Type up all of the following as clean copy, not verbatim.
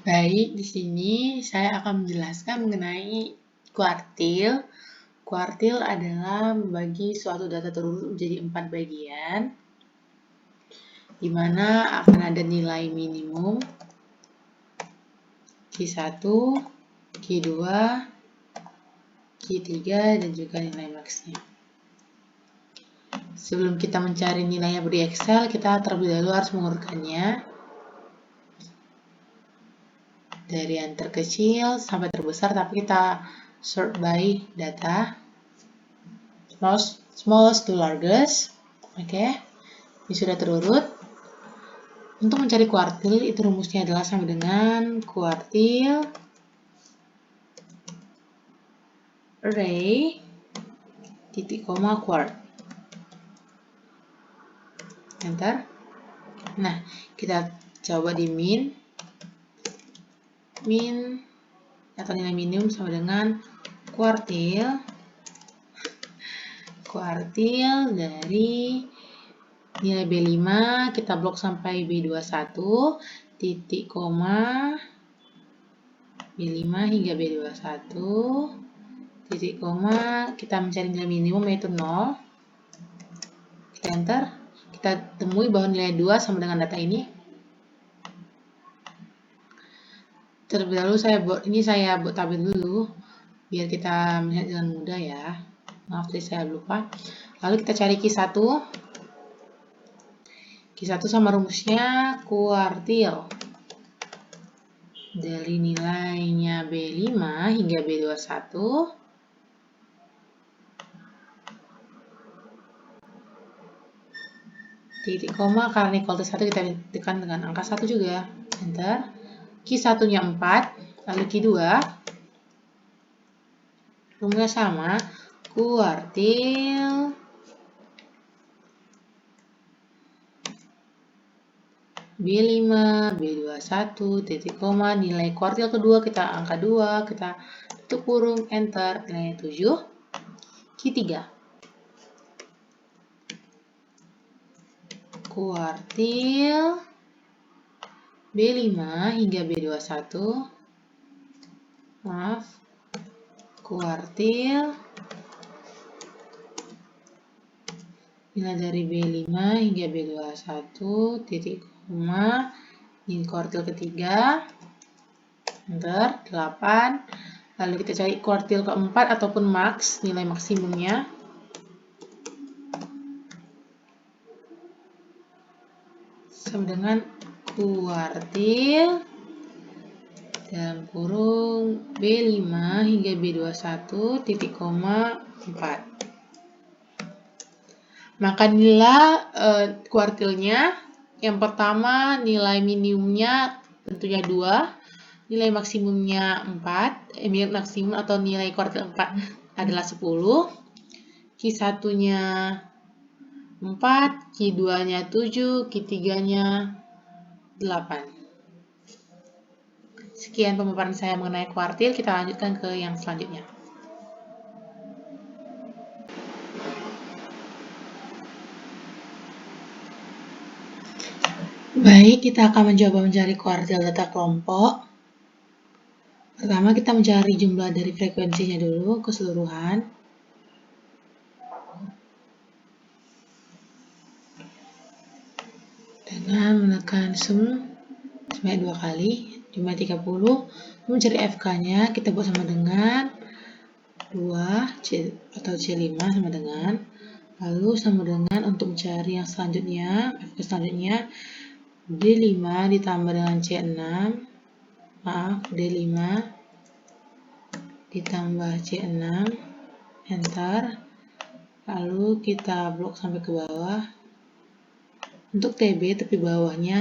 Baik, di sini saya akan menjelaskan mengenai kuartil. Kuartil adalah membagi suatu data terurut menjadi 4 bagian, di mana akan ada nilai minimum, Q1, Q2, Q3, dan juga nilai maksnya. Sebelum kita mencari nilainya di Excel, kita terlebih dahulu harus mengurutkannya dari yang terkecil sampai terbesar, tapi kita sort by data. Smallest to largest. Oke, ini sudah terurut. Untuk mencari kuartil, itu rumusnya adalah sama dengan kuartil array titik koma quart. Enter. Nah, kita coba di min atau nilai minimum sama dengan kuartil dari nilai B5 kita blok sampai B21 titik koma B5 hingga B21 titik koma kita mencari nilai minimum yaitu 0. Kita enter. Kita temui bahwa nilai 2 sama dengan data ini. Terlebih dahulu saya buat tabel dulu biar kita melihat dengan mudah ya. Maaf tadi saya lupa. Lalu kita cari Q1. Q1 sama rumusnya kuartil dari nilainya B5 hingga B21 titik koma, karena equal to 1 kita tekan dengan angka 1 juga. Enter. Q1 nya 4, lalu Q2 rumusnya sama, kuartil B5, B21, titik koma, nilai kuartil kedua kita angka 2, kita tutup kurung, enter, nilainya 7. Q3 kuartil B5 hingga B21, kuartil nilai dari B5 hingga B21 titik koma, ini kuartil ketiga, enter, 8. Lalu kita cari kuartil keempat ataupun max, nilai maksimumnya. Sama dengan kuartil dalam kurung B5 hingga B21 titik koma 4. Maka nilai kuartilnya, yang pertama nilai minimumnya tentunya 2, nilai maksimumnya 4, maksimum atau nilai kuartil 4 adalah 10, Q1-nya 4, Q2-nya 7, Q3-nya 8. Sekian pemaparan saya mengenai kuartil, kita lanjutkan ke yang selanjutnya. Baik, kita akan mencoba mencari kuartil data kelompok. Pertama, kita mencari jumlah dari frekuensinya dulu, keseluruhan. Dengan menekan sum sebanyak 2 kali, jumlah 30. Mencari FK-nya, kita buat sama dengan 2, atau C5 sama dengan. Lalu sama dengan untuk mencari yang selanjutnya, FK selanjutnya, D5 ditambah dengan C6, D5 ditambah C6, enter, lalu kita blok sampai ke bawah. Untuk TB tepi bawahnya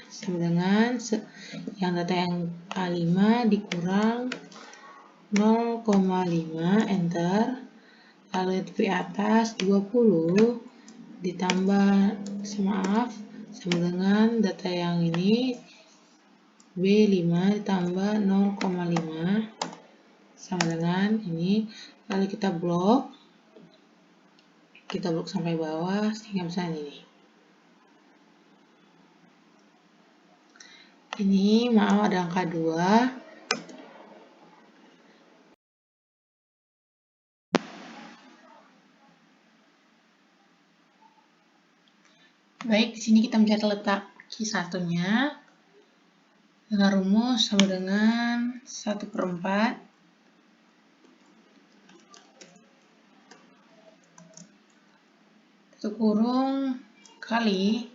sama dengan yang data yang A5 dikurang 0,5, enter, lalu tepi atas 20 ditambah sama dengan data yang ini B5 ditambah 0,5 sama dengan ini, lalu kita blok sampai bawah sehingga misalnya ini. Ini maaf ada angka 2. Baik, di sini kita mencari letak Q1-nya dengan rumus sama dengan 1/4 tutup kurung kali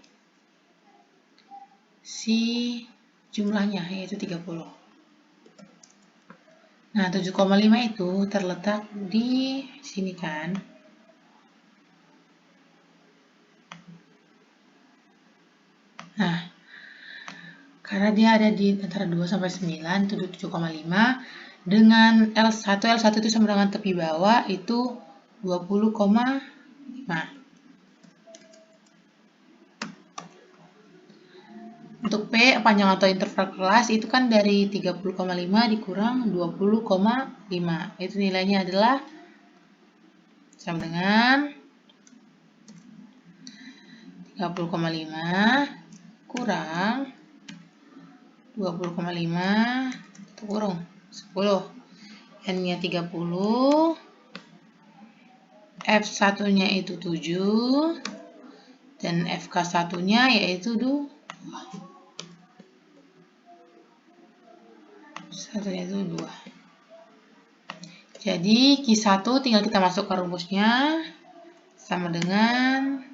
si jumlahnya, yaitu 30. Nah, 7,5 itu terletak di sini kan. Nah, karena dia ada di antara 2 sampai 9, itu 7,5. Dengan L1 itu sama dengan tepi bawah itu 20,5. Untuk P, panjang atau interval kelas, itu kan dari 30,5 dikurang 20,5. Itu nilainya adalah sama dengan 30,5 kurang 20,5 kurung 10. N-nya 30, F1-nya itu 7, dan FK1-nya yaitu 2. Satunya itu 2. Jadi Q1 tinggal kita masuk ke rumusnya sama dengan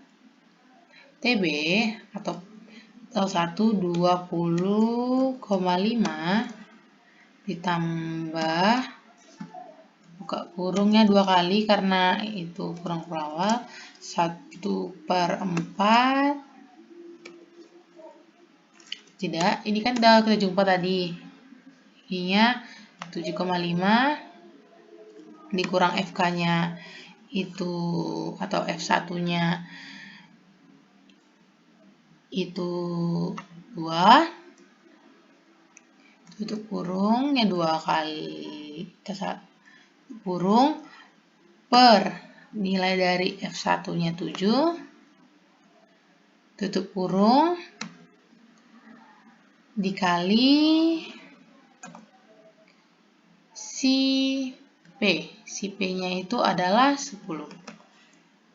TB atau L1 20,5 ditambah buka kurungnya 2 kali karena itu kurang awal 1/4. Tidak, ini kan udah kita jumpa tadi. I-nya 7,5 dikurang FK-nya itu atau F1-nya itu 2, tutup kurungnya 2 kali kurung per nilai dari F1-nya 7, tutup kurung dikali si P. Si P-nya itu adalah 10.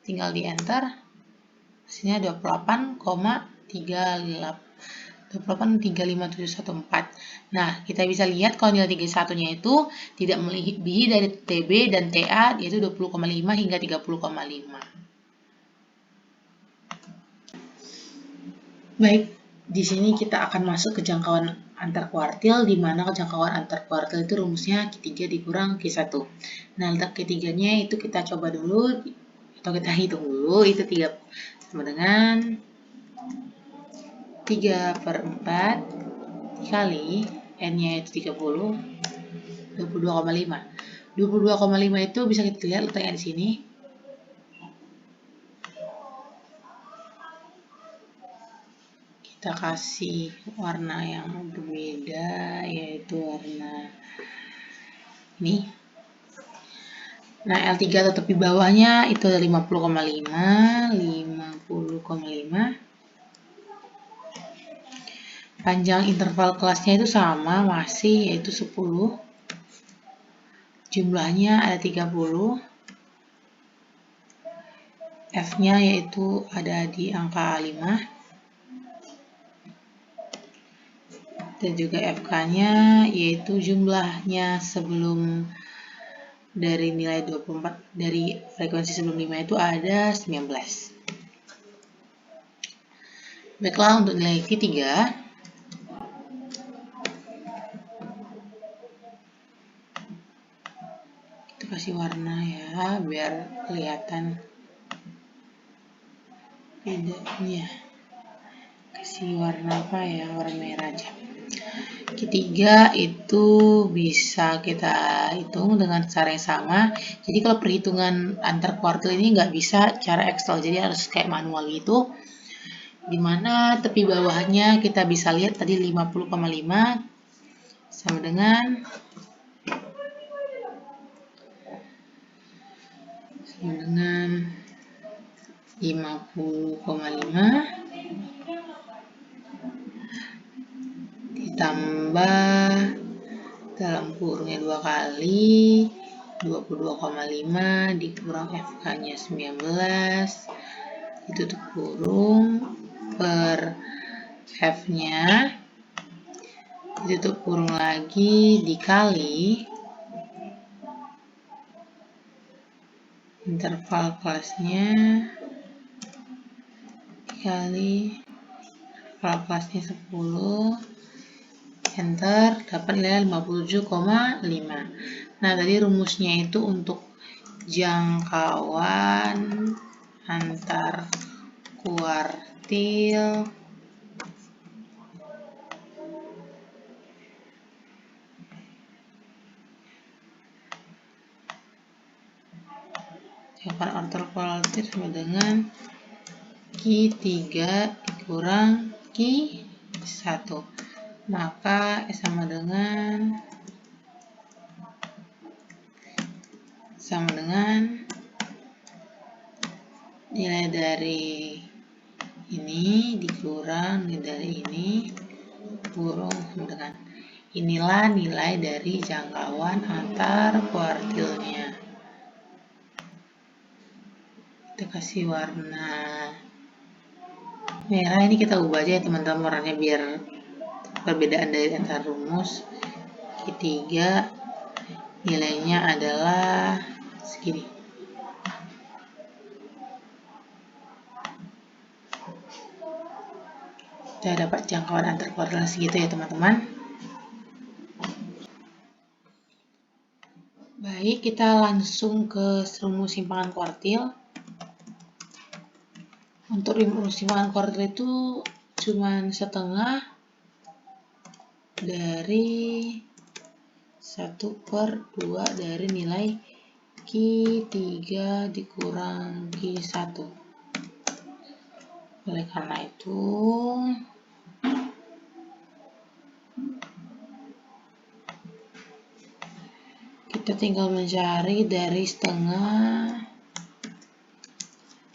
Tinggal di enter. Hasilnya 28,35714. Nah, kita bisa lihat kalau nilai 31-nya itu tidak melebihi dari TB dan TA, yaitu 20,5 hingga 30,5. Baik, di sini kita akan masuk ke jangkauan antar kuartil, di mana kejangkauan antar kuartil itu rumusnya Q3 dikurang Q1. Nah, letak Q3-nya itu kita coba dulu, atau kita hitung dulu, itu 3 sama dengan 3/4 kali N-nya itu 30, 22,5. 22,5 itu bisa kita lihat letaknya di sini. Kita kasih warna yang berbeda, yaitu warna ini. Nah, L3 atau tepi bawahnya itu ada 50,5. Panjang interval kelasnya itu sama, masih yaitu 10. Jumlahnya ada 30. F-nya yaitu ada di angka 5. Dan juga FK-nya yaitu jumlahnya sebelum dari nilai 24 dari frekuensi sebelum 5 itu ada 19. Baiklah, untuk nilai Q3 kita kasih warna ya biar kelihatan bedanya. Kasih warna apa ya? Warna merah aja. Q3 itu bisa kita hitung dengan cara yang sama. Jadi kalau perhitungan antar kuartil ini nggak bisa cara Excel, jadi harus kayak manual gitu. Dimana tepi bawahnya kita bisa lihat tadi 50,5 sama dengan 50,5 ditambah dalam kurungnya 2 kali 22,5 dikurang FK-nya 19 ditutup kurung per F-nya ditutup kurung lagi dikali interval kelasnya dikali interval kelasnya 10 enter, dapat nilai 57,5. Nah, tadi rumusnya itu untuk jangkauan antar kuartil jangkauan antar kuartil sama dengan Q3 dikurang Q1. Maka sama dengan nilai dari ini dikurang nilai dari ini kurung sama dengan inilah nilai dari jangkauan antar kuartilnya. Kita kasih warna merah, ini kita ubah aja ya teman-teman warnanya biar perbedaan dari antar rumus. Q3 nilainya adalah segini. Kita dapat jangkauan antar kuartil segitu ya teman-teman. Baik, kita langsung ke rumus simpangan kuartil. Untuk rumus simpangan kuartil itu cuma setengah dari 1/2 dari nilai Q3 dikurang Q1. Oleh karena itu kita tinggal mencari dari setengah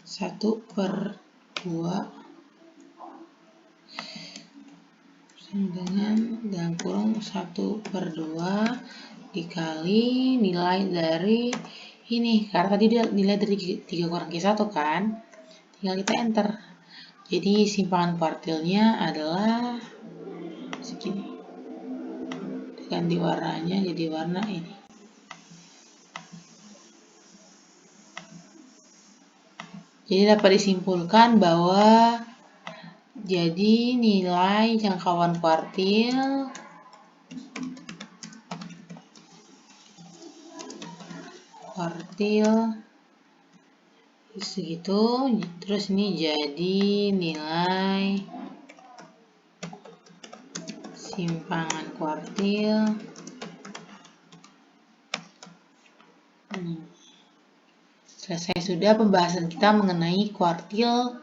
1/2 dengan dalam kurung 1/2 dikali nilai dari ini, karena tadi dia nilai dari 3 kurang Q1 kan, tinggal kita enter. Jadi simpangan kuartilnya adalah segini, ganti warnanya jadi warna ini. Jadi dapat disimpulkan bahwa jadi nilai jangkauan kuartil segitu, terus ini jadi nilai simpangan kuartil selesai sudah pembahasan kita mengenai kuartil